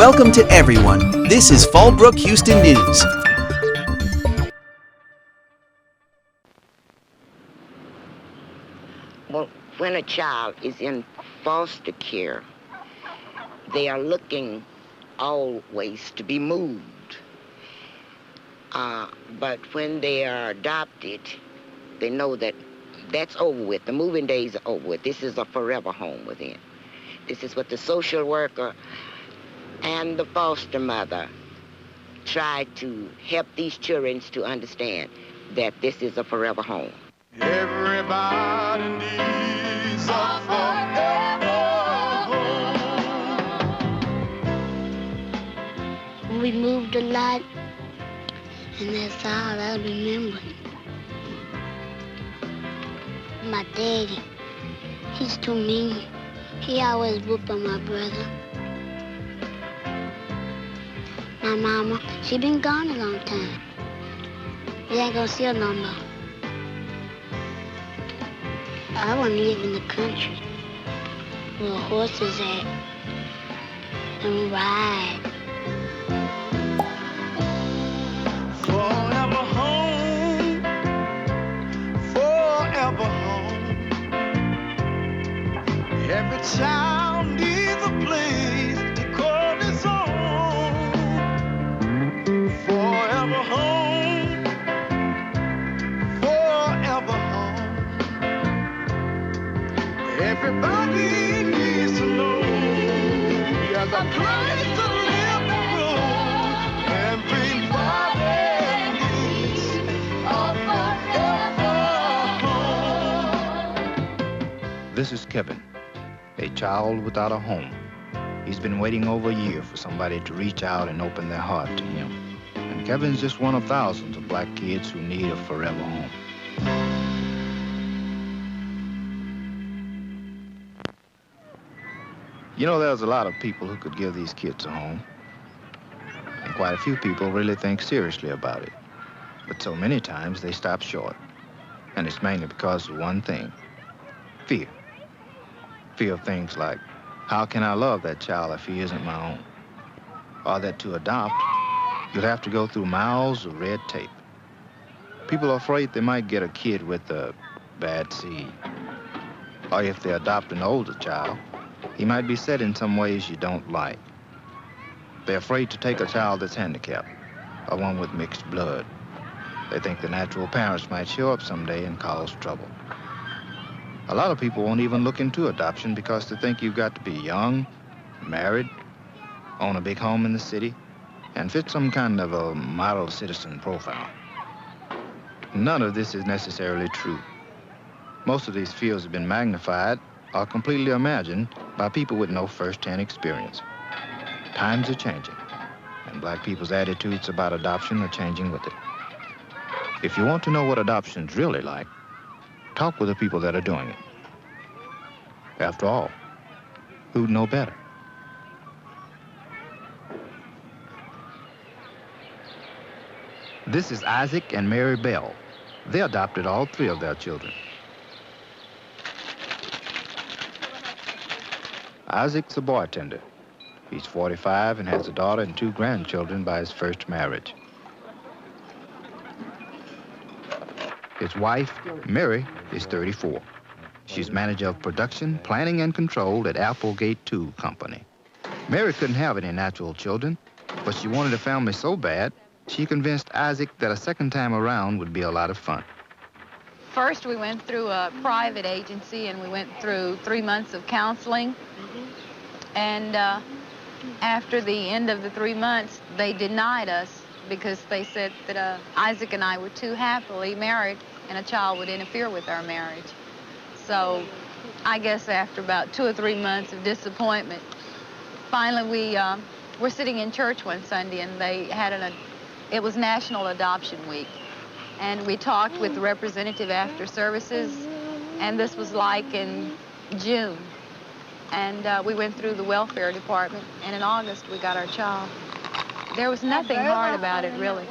Welcome to everyone. This is Fallbrook Houston News. Well, when a child is in foster care, they are looking always to be moved. But when they are adopted, they know that that's over with. The moving days are over with. This is a forever home within. This is what the social worker and the foster mother try to help these children to understand that this is a forever home. Everybody needs a forever home. We moved a lot, and that's all I remember. My daddy, he's too mean. He always whooped on my brother. My mama, she been gone a long time. We ain't gonna see her no more. I want to live in the country where horses at and ride. Forever home, forever home. Every child needs a place to call his own. Forever home, forever home. Everybody needs to know there's a place to live and grow. Everybody needs a forever home. This is Kevin, a child without a home. He's been waiting over a year for somebody to reach out and open their heart to him. And Kevin's just one of thousands of black kids who need a forever home. You know, there's a lot of people who could give these kids a home. And quite a few people really think seriously about it. But so many times they stop short. And it's mainly because of one thing: fear. Fear of things like, how can I love that child if he isn't my own? Or that to adopt, you'll have to go through miles of red tape. People are afraid they might get a kid with a bad seed. Or if they adopt an older child, he might be set in some ways you don't like. They're afraid to take a child that's handicapped, or one with mixed blood. They think the natural parents might show up someday and cause trouble. A lot of people won't even look into adoption because they think you've got to be young, married, own a big home in the city, and fit some kind of a model citizen profile. None of this is necessarily true. Most of these fears have been magnified or completely imagined by people with no first-hand experience. Times are changing, and black people's attitudes about adoption are changing with it. If you want to know what adoption's really like, talk with the people that are doing it. After all, who'd know better? This is Isaac and Mary Bell. They adopted all three of their children. Isaac's a bartender. He's 45 and has a daughter and 2 grandchildren by his first marriage. His wife, Mary, is 34. She's manager of production, planning, and control at Applegate 2 Company. Mary couldn't have any natural children, but she wanted a family so bad, she convinced Isaac that a second time around would be a lot of fun. First, we went through a private agency, and we went through 3 months of counseling. And after the end of the 3 months, they denied us because they said that Isaac and I were too happily married and a child would interfere with our marriage. So I guess after about 2 or 3 months of disappointment, finally we were sitting in church one Sunday, and they had it was National Adoption Week. And we talked with the representative after services, and this was like in June. And we went through the welfare department, and in August we got our child. There was nothing hard about it, really.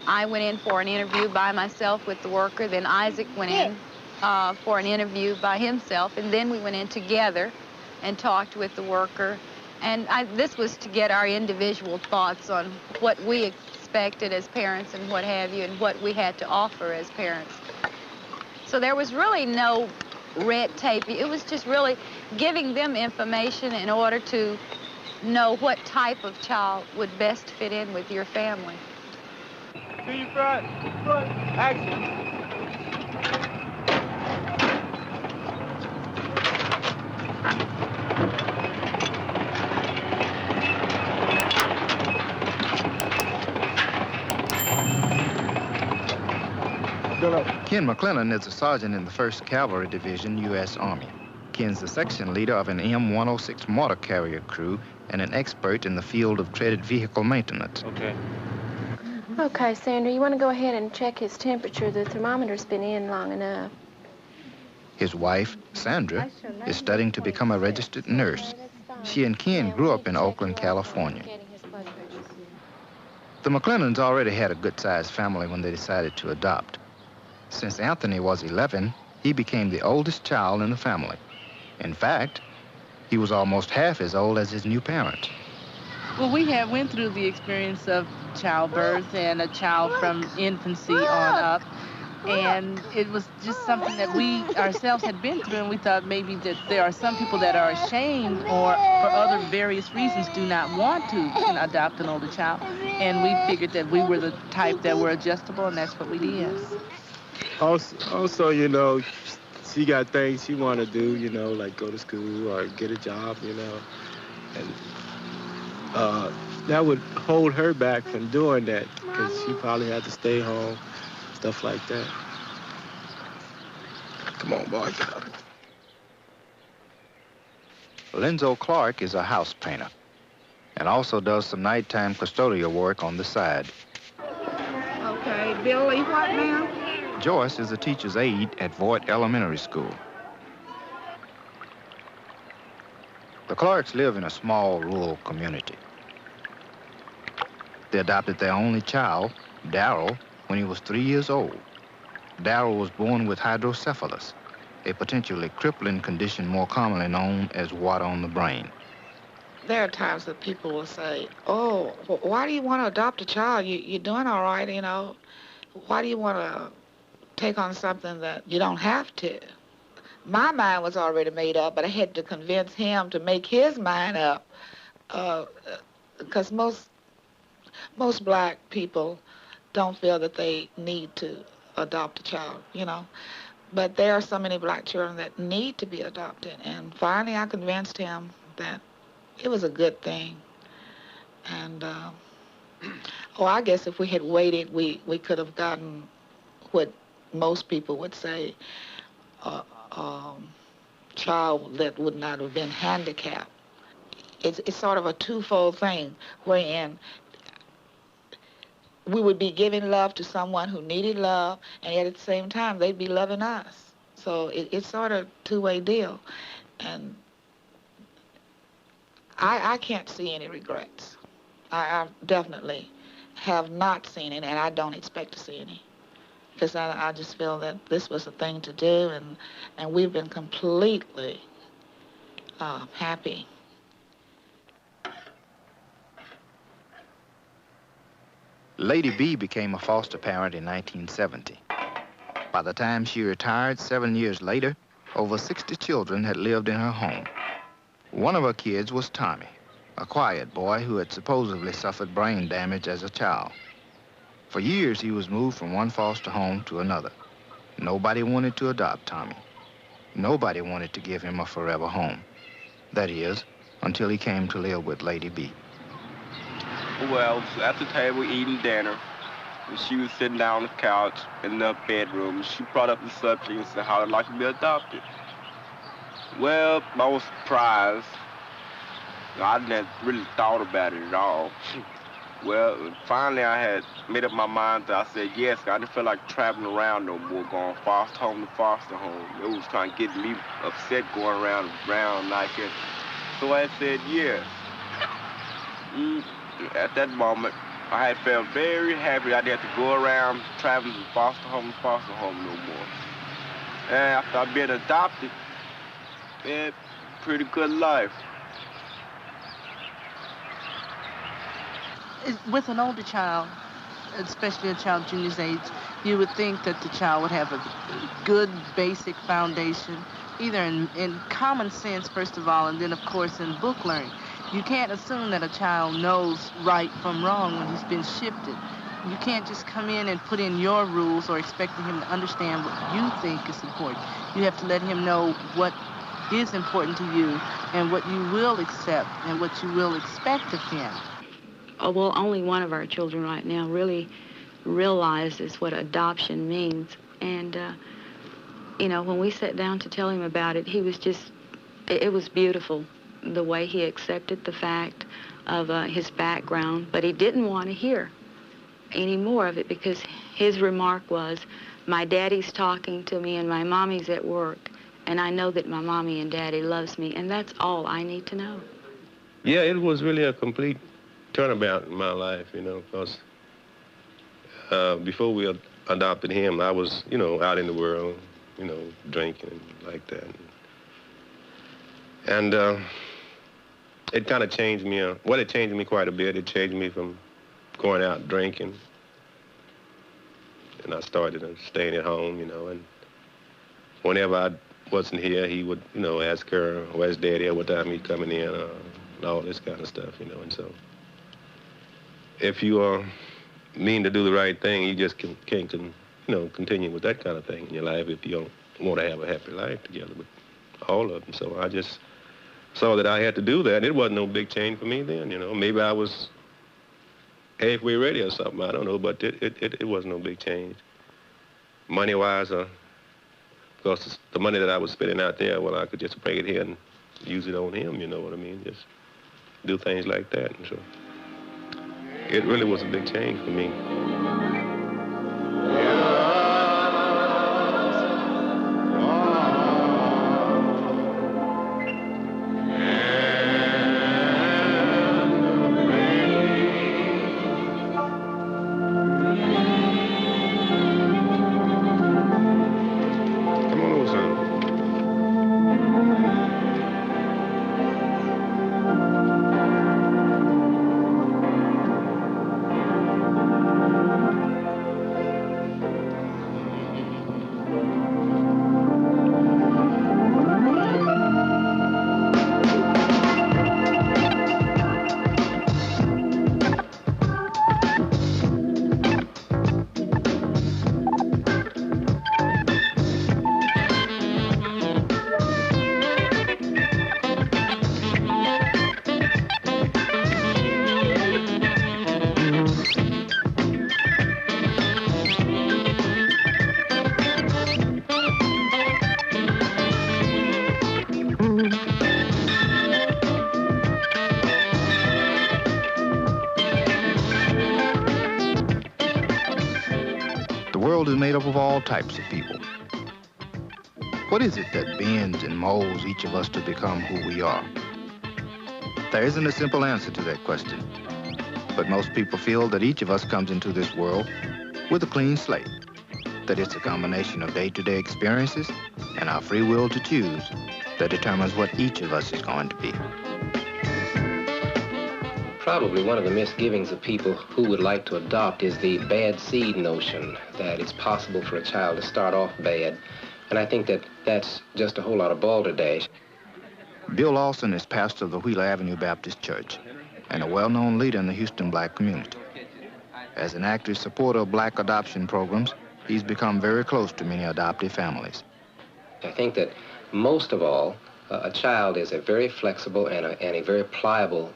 I went in for an interview by myself with the worker, then Isaac went in for an interview by himself, and then we went in together and talked with the worker And this was to get our individual thoughts on what we expected as parents and what have you, and what we had to offer as parents. So there was really no red tape. It was just really giving them information in order to know what type of child would best fit in with your family. To your front, action. Ken McClellan is a sergeant in the 1st Cavalry Division, U.S. Army. Ken's the section leader of an M106 mortar carrier crew and an expert in the field of treaded vehicle maintenance. Okay. Okay, Sandra, you want to go ahead and check his temperature? The thermometer's been in long enough. His wife, Sandra, is studying to become a registered nurse. She and Ken grew up in Oakland, California. The McClellans already had a good-sized family when they decided to adopt. Since Anthony was 11, he became the oldest child in the family. In fact, he was almost half as old as his new parents. Well, we went through the experience of childbirth and a child from infancy on up. And it was just something that we ourselves had been through, and we thought maybe that there are some people that are ashamed or for other various reasons do not want to adopt an older child. And we figured that we were the type that were adjustable, and that's what we did. Also, you know, she got things she want to do, you know, like go to school or get a job, you know. And that would hold her back from doing that because she probably had to stay home, stuff like that. Come on, boy, get out. Lenzo Clark is a house painter and also does some nighttime custodial work on the side. Okay, Billy, what now? Joyce is a teacher's aide at Voight Elementary School. The Clarks live in a small rural community. They adopted their only child, Darrell, when he was 3 years old. Darrell was born with hydrocephalus, a potentially crippling condition more commonly known as water on the brain. There are times that people will say, oh, why do you want to adopt a child? You're doing all right, you know. Why do you want to take on something that you don't have to? My mind was already made up, but I had to convince him to make his mind up. Because most black people don't feel that they need to adopt a child, you know. But there are so many black children that need to be adopted. And finally I convinced him that it was a good thing. And, I guess if we had waited, we could have gotten what most people would say, child that would not have been handicapped. It's sort of a twofold thing, wherein we would be giving love to someone who needed love, and yet at the same time, they'd be loving us. So it's sort of a two-way deal. And I can't see any regrets. I definitely have not seen it, and I don't expect to see any. Because I just feel that this was a thing to do, and we've been completely happy. Lady B became a foster parent in 1970. By the time she retired 7 years later, over 60 children had lived in her home. One of her kids was Tommy, a quiet boy who had supposedly suffered brain damage as a child. For years, he was moved from one foster home to another. Nobody wanted to adopt Tommy. Nobody wanted to give him a forever home. That is, until he came to live with Lady B. Well, at the table eating dinner, and she was sitting down on the couch in the bedroom, and she brought up the subject and said how I'd like to be adopted. Well, I was surprised. I didn't really thought about it at all. Well, finally I had made up my mind that I said yes. I didn't feel like traveling around no more, going foster home to foster home. It was trying to get me upset going around like it. So I said yes. At that moment, I had felt very happy I didn't have to go around traveling from foster home no more. And after I've been adopted, man, pretty good life. with an older child, especially a child junior's age, you would think that the child would have a good basic foundation, either in common sense, first of all, and then, of course, in book learning. You can't assume that a child knows right from wrong when he's been shifted. You can't just come in and put in your rules or expecting him to understand what you think is important. You have to let him know what is important to you and what you will accept and what you will expect of him. Oh, well, only one of our children right now really realizes what adoption means. And, when we sat down to tell him about it, he was just, it was beautiful, the way he accepted the fact of his background, but he didn't want to hear any more of it because his remark was, my daddy's talking to me and my mommy's at work, and I know that my mommy and daddy loves me, and that's all I need to know. Yeah, it was really a complete turnabout in my life, because before we adopted him, I was, out in the world, drinking and like that. And it kind of changed me. It changed me quite a bit. It changed me from going out drinking. And I started staying at home, and whenever I wasn't here, he would, ask her, where's Daddy, or what time he's coming in, and all this kind of stuff, and so if you mean to do the right thing, you just can't continue with that kind of thing in your life if you don't want to have a happy life together with all of them. So I just saw that I had to do that. It wasn't no big change for me then, Maybe I was halfway ready or something, I don't know, but it wasn't no big change. Money-wise, because the money that I was spending out there, well, I could just bring it here and use it on him, you know what I mean? Just do things like that, and so it really was a big change for me. Is made up of all types of people. What is it that bends and molds each of us to become who we are? There isn't a simple answer to that question, but most people feel that each of us comes into this world with a clean slate, that it's a combination of day-to-day experiences and our free will to choose that determines what each of us is going to be. Probably one of the misgivings of people who would like to adopt is the bad seed notion, that it's possible for a child to start off bad. And I think that that's just a whole lot of balderdash. Bill Lawson is pastor of the Wheeler Avenue Baptist Church and a well-known leader in the Houston black community. As an active supporter of black adoption programs, he's become very close to many adoptive families. I think that most of all, a child is a very flexible and a very pliable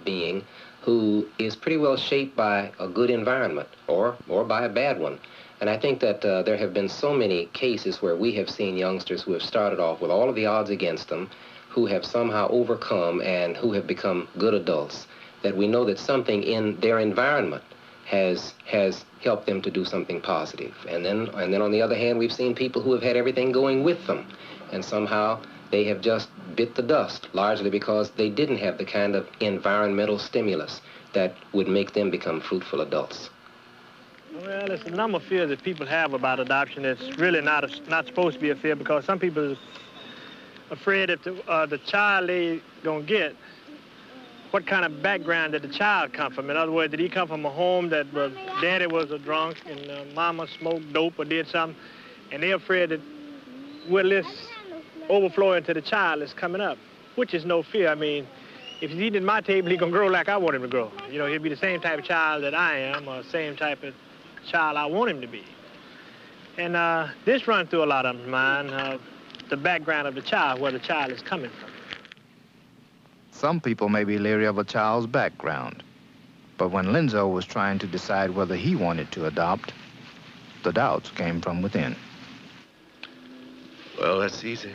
being who is pretty well shaped by a good environment or by a bad one. And I think that there have been so many cases where we have seen youngsters who have started off with all of the odds against them, who have somehow overcome and who have become good adults, that we know that something in their environment has helped them to do something positive. And then on the other hand, we've seen people who have had everything going with them, and somehow they have just bit the dust, largely because they didn't have the kind of environmental stimulus that would make them become fruitful adults. Well, it's a number of fears that people have about adoption. It's really not supposed to be a fear, because some people are afraid if the child they're going to get what kind of background did the child come from? In other words, did he come from a home that was, daddy was a drunk and mama smoked dope or did something, and they're afraid that will this overflow into the child that's coming up, which is no fear. I mean, if he's eating at my table, he's going to grow like I want him to grow. You know, he'll be the same type of child that I am, or the same type of child I want him to be. And this runs through a lot of mine, the background of the child, where the child is coming from. Some people may be leery of a child's background, but when Lenzo was trying to decide whether he wanted to adopt, the doubts came from within. Well, that's easy.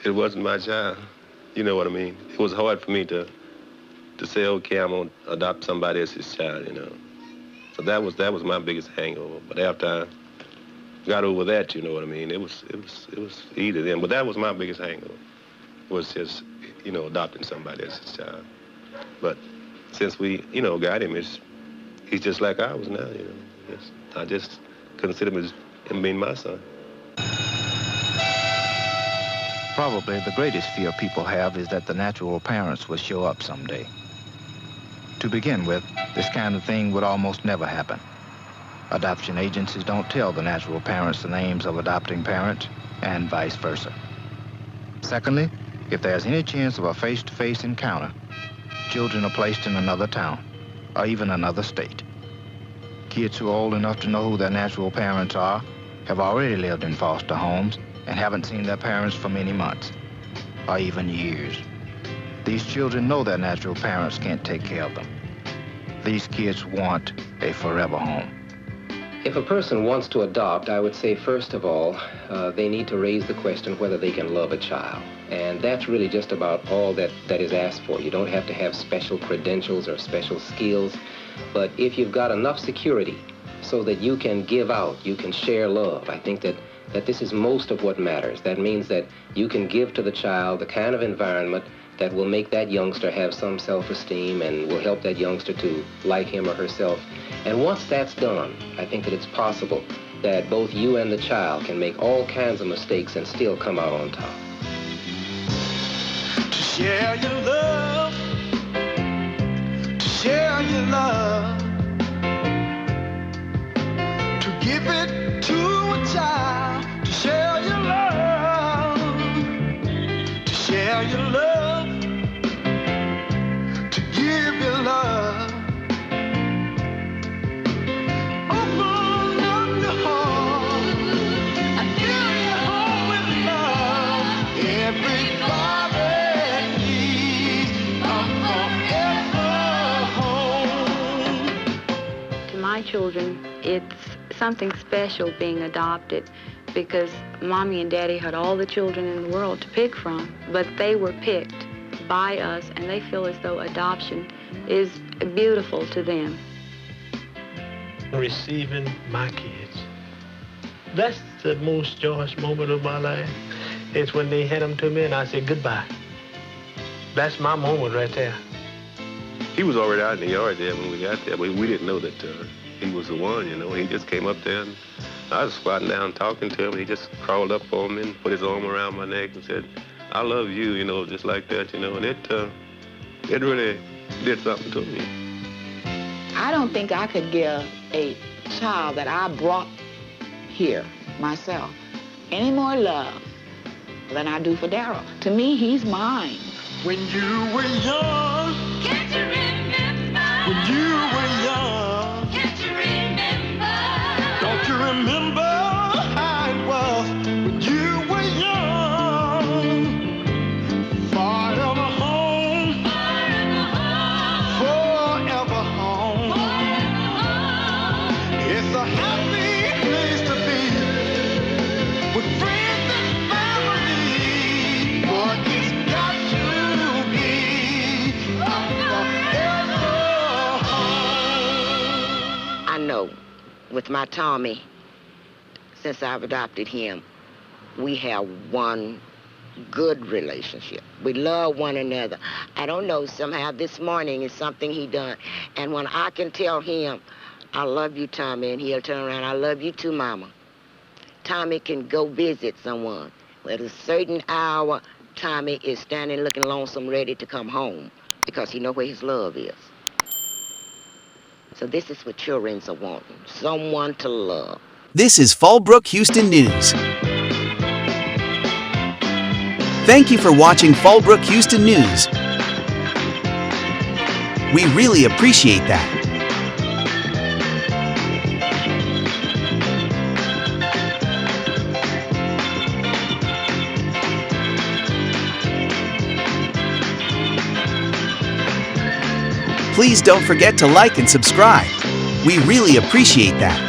It wasn't my child. You know what I mean? It was hard for me to say, okay, I'm gonna adopt somebody else's child, you know. So that was my biggest hangover. But after I got over that, you know what I mean, it was easy then. But that was my biggest hangover. Was just, you know, adopting somebody else's child. But since we, you know, got him, he's just like I was now, you know. I just consider him as him being my son. Probably the greatest fear people have is that the natural parents will show up someday. To begin with, this kind of thing would almost never happen. Adoption agencies don't tell the natural parents the names of adopting parents, and vice versa. Secondly, if there's any chance of a face-to-face encounter, children are placed in another town, or even another state. Kids who are old enough to know who their natural parents are have already lived in foster homes and haven't seen their parents for many months, or even years. These children know their natural parents can't take care of them. These kids want a forever home. If a person wants to adopt, I would say, first of all, they need to raise the question whether they can love a child. And that's really just about all that is asked for. You don't have to have special credentials or special skills, but if you've got enough security so that you can give out, you can share love, I think that this is most of what matters. That means that you can give to the child the kind of environment that will make that youngster have some self-esteem and will help that youngster to like him or herself. And once that's done, I think that it's possible that both you and the child can make all kinds of mistakes and still come out on top. To share your love, to share your love, to give it to a child, to share your love, to share your love, to give your love. Open up your heart and fill your heart with love. Everybody needs a forever home. To my children, it's something special being adopted, because Mommy and Daddy had all the children in the world to pick from, but they were picked by us, and they feel as though adoption is beautiful to them. Receiving my kids, that's the most joyous moment of my life. It's when they hand them to me and I say goodbye. That's my moment right there. He was already out in the yard there when we got there, but we didn't know that he was the one, you know. He just came up there, and I was squatting down talking to him, and he just crawled up on me and put his arm around my neck and said, I love you, you know, just like that, you know, and it really did something to me. I don't think I could give a child that I brought here myself any more love than I do for Darryl. To me, he's mine. When you were young, can't you remember? When you were young, can't you remember? Don't you remember how it was when you were young? Forever home, forever home, forever home, forever home. It's a happy place to be with friends and family, but it's got to be a forever home. I know with my Tommy, since I've adopted him, we have one good relationship. We love one another. I don't know, somehow this morning is something he done. And when I can tell him, I love you, Tommy, and he'll turn around, I love you too, Mama. Tommy can go visit someone. At a certain hour, Tommy is standing looking lonesome, ready to come home. because he know where his love is. So this is what children are wanting, someone to love. This is Fallbrook, Houston News. Thank you for watching Fallbrook, Houston News. We really appreciate that. Please don't forget to like and subscribe. We really appreciate that.